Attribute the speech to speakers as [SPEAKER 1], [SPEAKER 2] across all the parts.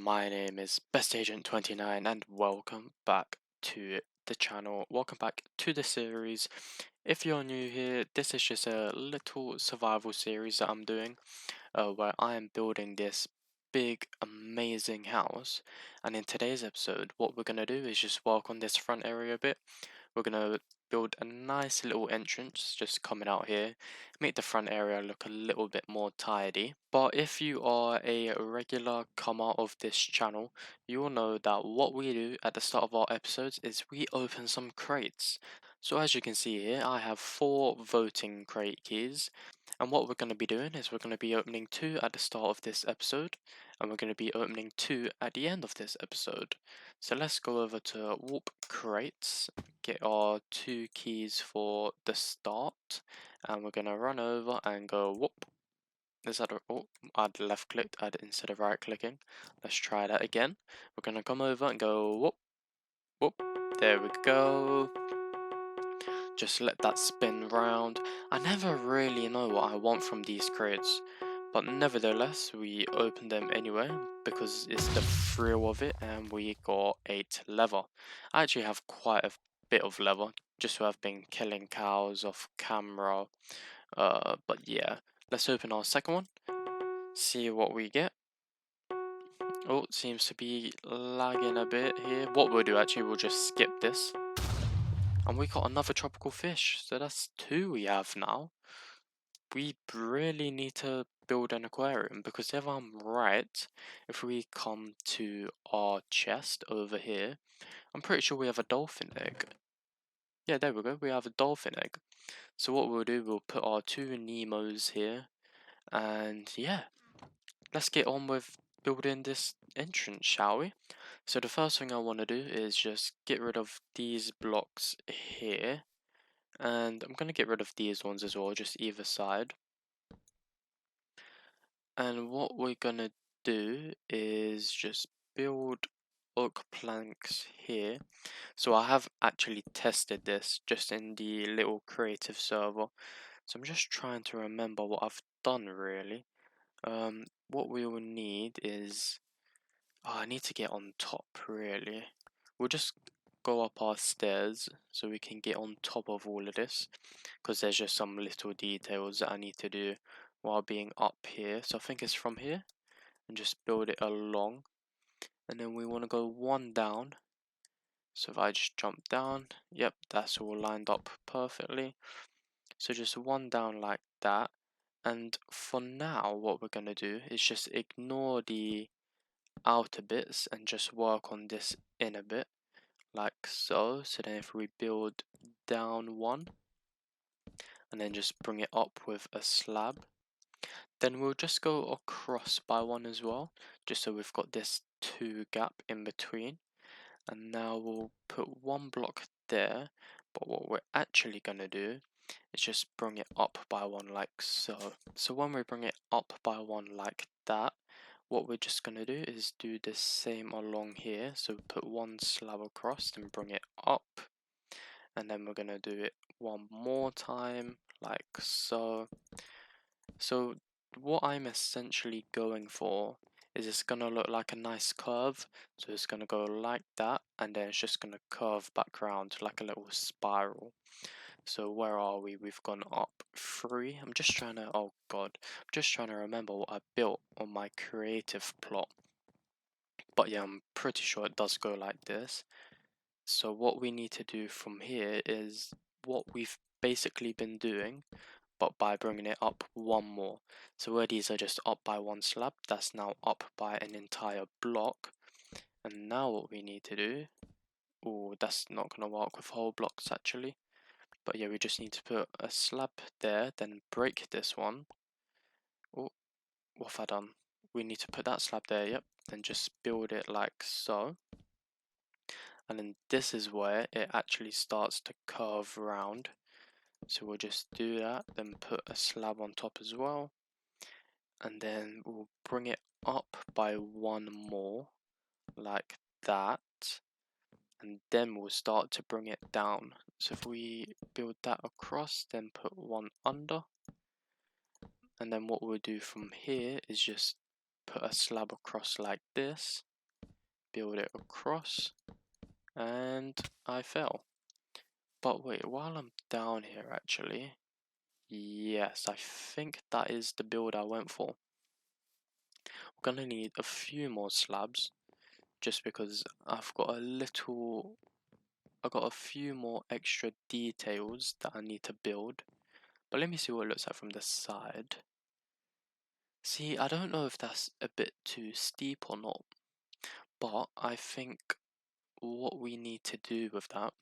[SPEAKER 1] My name is BestAgent29 and welcome back to the channel. Welcome back to the series. If you're new here, this is just a little survival series that I'm doing where I am building this big amazing house. And in today's episode, what we're going to do is just work on this front area a bit. We're going to build a nice little entrance just coming out here, make the front area look a little bit more tidy. But if you are a regular comer of this channel, you will know that what we do at the start of our episodes is we open some crates. So as you can see here, I have 4 voting crate keys, and what we're going to be doing is we're going to be opening 2 at the start of this episode, and we're going to be opening 2 at the end of this episode. So let's go over to Warp Crates, get our 2 keys for the start, and we're going to run over and go whoop. Is that I'd left clicked instead of right clicking. Let's try that again. We're going to come over and go whoop, whoop. There we go. Just let that spin round. I never really know what I want from these crates, but nevertheless we open them anyway because it's the thrill of it, and we got 8 leather. I actually have quite a bit of leather just so I've been killing cows off camera, but yeah, let's open our second one, see what we get. Oh, it seems to be lagging a bit here. What we'll do, actually, we'll just skip this. And we got another tropical fish, so that's 2 we have now. We really need to build an aquarium, because if I'm right, if we come to our chest over here, I'm pretty sure we have a dolphin egg. Yeah, there we go, we have a dolphin egg. So what we'll do, we'll put our 2 Nemos here, and yeah, let's get on with building this entrance, shall we? So the first thing I want to do is just get rid of these blocks here, and I'm going to get rid of these ones as well, just either side. And what we're going to do is just build oak planks here. So I have actually tested this just in the little creative server, so I'm just trying to remember what I've done really. What we will need is, I need to get on top really. We'll just go up our stairs so we can get on top of all of this, because there's just some little details that I need to do while being up here. So I think it's from here, and just build it along, and then we want to go 1 down. So if I just jump down, yep, that's all lined up perfectly. So just 1 down like that. And for now, what we're going to do is just ignore the outer bits and just work on this inner bit like so. So then if we build down 1 and then just bring it up with a slab, then we'll just go across by 1 as well, just so we've got this 2 gap in between. And now we'll put 1 block there, but what we're actually going to do is just bring it up by 1 like so. So when we bring it up by 1 like that, what we're just going to do is do the same along here. So put 1 slab across and bring it up, and then we're going to do it 1 more time like so. So what I'm essentially going for is it's going to look like a nice curve. So it's going to go like that, and then it's just going to curve back around like a little spiral. So where are we? We've gone up 3. I'm just trying to, oh god, I'm just trying to remember what I built on my creative plot. But yeah, I'm pretty sure it does go like this. So what we need to do from here is what we've basically been doing, but by bringing it up 1 more. So where these are just up by 1 slab, that's now up by an entire block. And now what we need to do, oh, that's not going to work with whole blocks actually. But yeah, we just need to put a slab there, then break this one. Oh, what have I done? We need to put that slab there, yep. Then just build it like so. And then this is where it actually starts to curve round. So we'll just do that, then put a slab on top as well. And then we'll bring it up by 1 more, like that. And then we'll start to bring it down. So if we build that across, then put 1 under. And then what we'll do from here is just put a slab across like this. build it across, and I fell. But wait, while I'm down here actually, yes, I think that is the build I went for. We're gonna need a few more slabs, just because I've got a few more extra details that I need to build. But let me see what it looks like from the side. See, I don't know if that's a bit too steep or not, but I think what we need to do with that,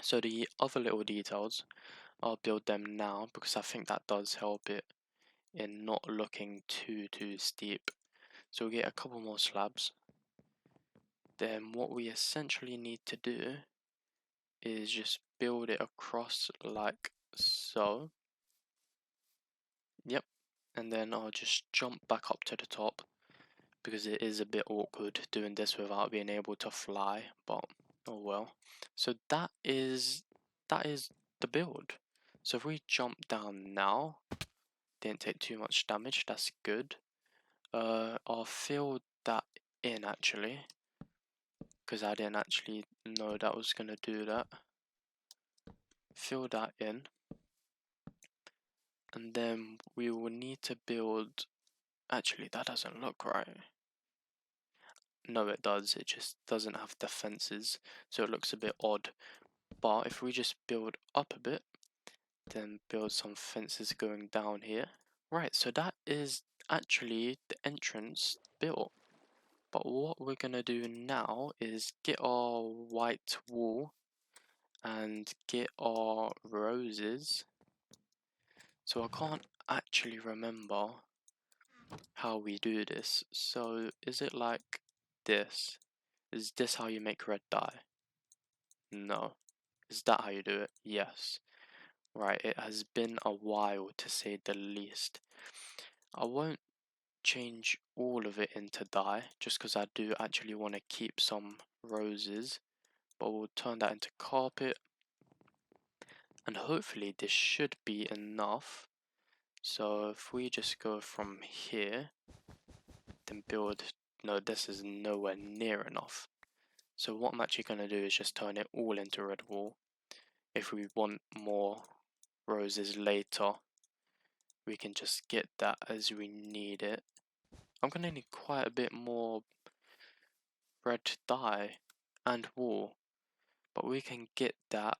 [SPEAKER 1] so the other little details, I'll build them now because I think that does help it in not looking too steep. So we'll get a couple more slabs. Then what we essentially need to do is just build it across like so. Yep. And then I'll just jump back up to the top because it is a bit awkward doing this without being able to fly, but oh well. So that is the build. So if we jump down now, didn't take too much damage, that's good. I'll fill that in actually, because I didn't actually know that was gonna do that. Fill that in, and then we will need to build. Actually, that doesn't look right. No, it does. It just doesn't have the fences, so it looks a bit odd. But if we just build up a bit, then build some fences going down here. Right, so that is actually the entrance built. But what we're gonna do now is get our white wool and get our roses. So I can't actually remember how we do this. So is it like this? Is this how you make red dye? No. Is that how you do it? Yes. Right, it has been a while to say the least. I won't change all of it into dye just because I do actually want to keep some roses, but we'll turn that into carpet, and hopefully this should be enough. So if we just go from here, then build, no, this is nowhere near enough. So what I'm actually going to do is just turn it all into red wool. If we want more roses later, we can just get that as we need it. I'm going to need quite a bit more red dye and wool, but we can get that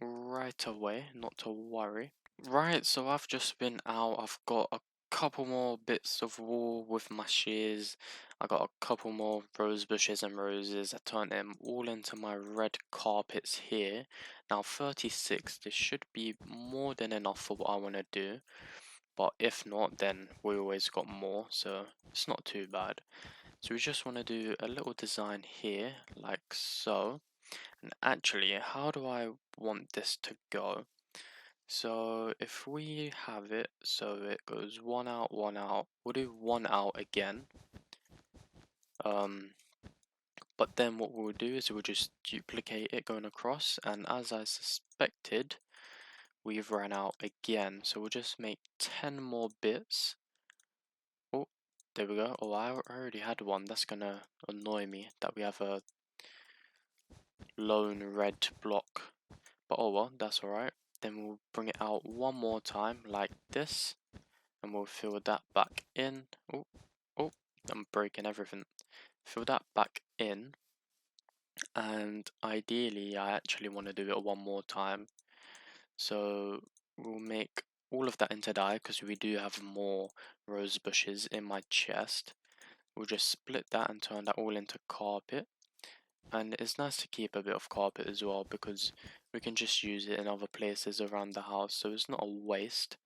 [SPEAKER 1] right away, not to worry. Right, so I've just been out. I've got a couple more bits of wool with my shears. I got a couple more rose bushes and roses. I turned them all into my red carpets here. Now 36, this should be more than enough for what I want to do. But if not, then we always got more, so it's not too bad. So we just want to do a little design here, like so. And actually, how do I want this to go? So if we have it, so it goes one out, we'll do one out again. But then what we'll do is we'll just duplicate it going across, and as I suspected, we've ran out again. So we'll just make 10 more bits. Oh, there we go. Oh, I already had one. That's gonna annoy me that we have a lone red block. But oh well, that's alright. Then we'll bring it out one more time like this, and we'll fill that back in. Oh, oh, I'm breaking everything. Fill that back in, and ideally I actually want to do it one more time. So we'll make all of that into dye because we do have more rose bushes in my chest. We'll just split that and turn that all into carpet. And it's nice to keep a bit of carpet as well because we can just use it in other places around the house, so it's not a waste.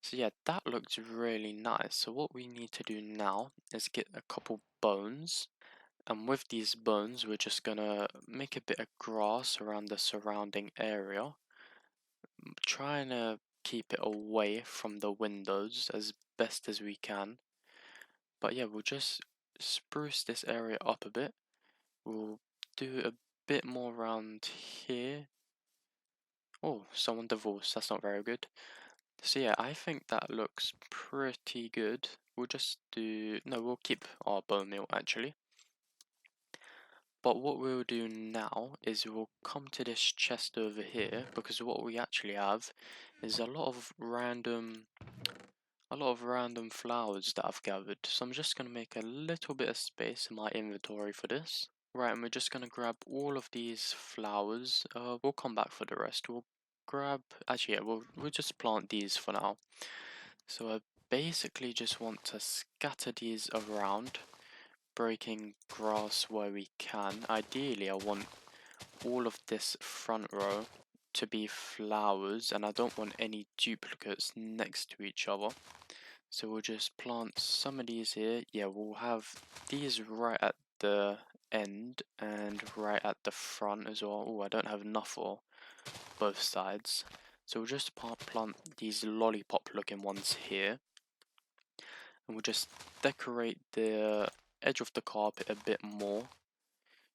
[SPEAKER 1] So yeah, that looks really nice. So what we need to do now is get a couple bones, and with these bones we're just gonna make a bit of grass around the surrounding area, trying to keep it away from the windows as best as we can. But yeah, we'll just spruce this area up a bit. We'll do a bit more around here. Oh, someone divorced, that's not very good. So yeah, I think that looks pretty good. We'll just do, no, we'll keep our bone meal actually. But what we'll do now is we'll come to this chest over here, because what we actually have is a lot of random flowers that I've gathered. So I'm just gonna make a little bit of space in my inventory for this. Right, and we're just gonna grab all of these flowers. We'll come back for the rest. We'll grab, actually, yeah, we'll just plant these for now. So I basically just want to scatter these around, breaking grass where we can. Ideally, I want all of this front row to be flowers, and I don't want any duplicates next to each other. So we'll just plant some of these here. Yeah, we'll have these right at the end and right at the front as well. Oh, I don't have enough for both sides. So we'll just plant these lollipop looking ones here. And we'll just decorate the edge of the carpet a bit more,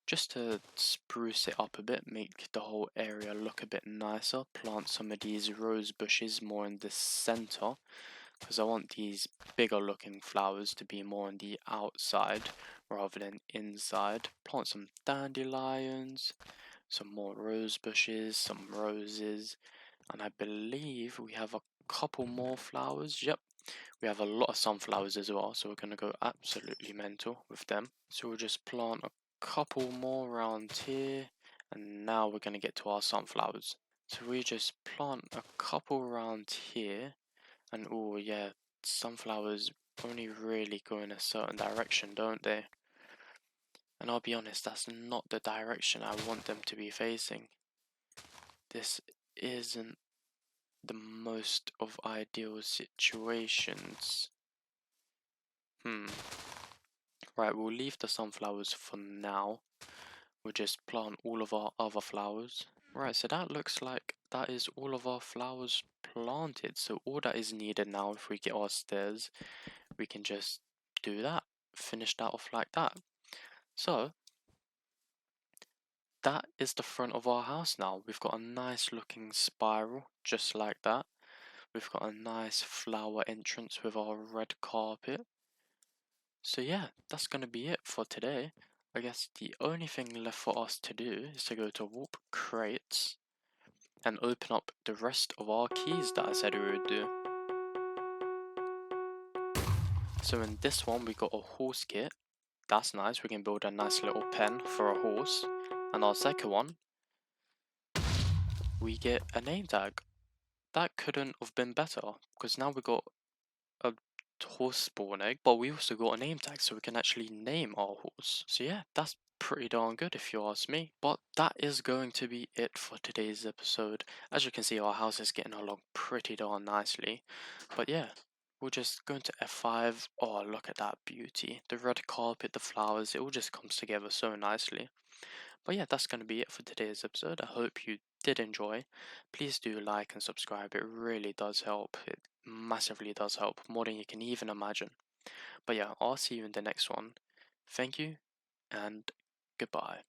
[SPEAKER 1] just to spruce it up a bit, make the whole area look a bit nicer. Plant some of these rose bushes more in the center, because I want these bigger looking flowers to be more on the outside rather than inside. Plant some dandelions, some more rose bushes, some roses, and I believe we have a couple more flowers. Yep, we have a lot of sunflowers as well, so we're going to go absolutely mental with them. So we'll just plant a couple more around here, and now we're going to get to our sunflowers. So we just plant a couple around here, and oh yeah, sunflowers only really go in a certain direction, don't they? And I'll be honest, that's not the direction I want them to be facing. This isn't the most of ideal situations. Right, we'll leave the sunflowers for now. We'll just plant all of our other flowers. Right, so that looks like that is all of our flowers planted. So all that is needed now, if we get our stairs, we can just do that. Finish that off like that. So that is the front of our house now. We've got a nice looking spiral, just like that. We've got a nice flower entrance with our red carpet. So yeah, that's gonna be it for today. I guess the only thing left for us to do is to go to warp crates and open up the rest of our keys that I said we would do. So in this one we got a horse kit. That's nice, we can build a nice little pen for a horse. And our second one, we get a name tag. That couldn't have been better, because now we got a horse spawn egg, but we also got a name tag, so we can actually name our horse. So yeah, that's pretty darn good if you ask me. But that is going to be it for today's episode. As you can see, our house is getting along pretty darn nicely. But yeah, we'll just go into F5. Oh, look at that beauty. The red carpet, the flowers, it all just comes together so nicely. But yeah, that's going to be it for today's episode. I hope you did enjoy. Please do like and subscribe. It really does help. It massively does help, more than you can even imagine. But yeah, I'll see you in the next one. Thank you, and goodbye.